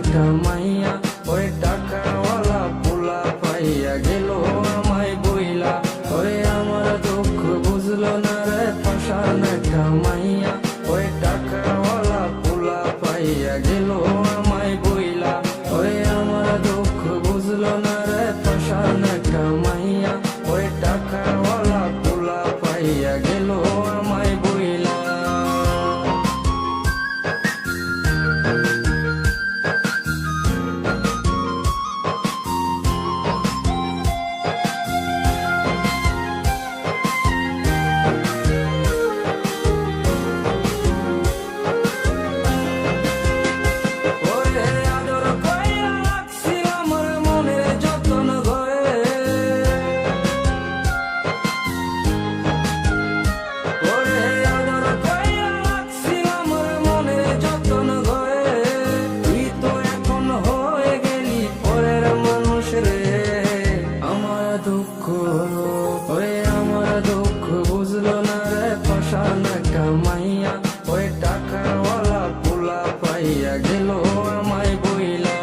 একটা মাইয়া, ওই টাকাওয়ালা পোলা পাইয়া গেল আমায় বইলা। ওরে আমার দুঃখ বুঝলো না রে পাষাণ একটা মাইয়া, ওই টাকাওয়ালা পোলা পাইয়া গেল আমায় বইলা। ওরে আমার দুঃখ বুঝলো না রে পাষাণ একটা মাইয়া, ওই টাকাওয়ালা পোলা পাইয়া গেল আমায় বইলা। ওরে আমার দুঃখ বুঝলো না রে পাষাণ একটা মাইয়া, ওই টাকাওয়ালা পোলা পাইয়া গেল আমায় বইলা।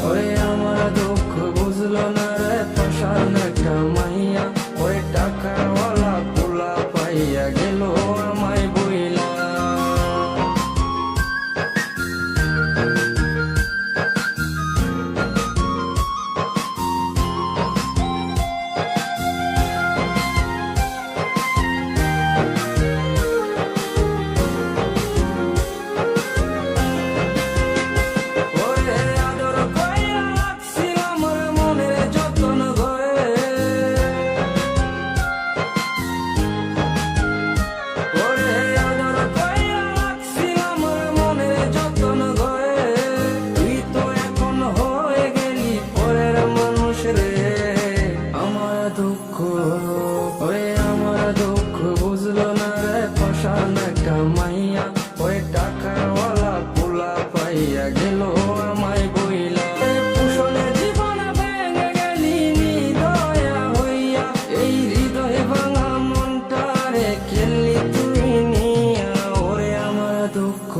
ওরে আমার দুঃখ বুঝলো না রে পাষাণ একটা মাইয়া, ওই টাকাওয়ালা পোলা পাইয়া গেল আমায় বইলা। ওরে আমার দুঃখ বুঝলো না রে পাষাণ একটা মাইয়া, ওই টাকাওয়ালা পোলা পাইয়া গেল আমায় বইলা। পুষলে জীবন ভেঙে গেলি নিদয়া হইয়া, এই হৃদয় ভাঙা মনটা রে খেললি তুই নিয়া। ওরে আমার দুঃখ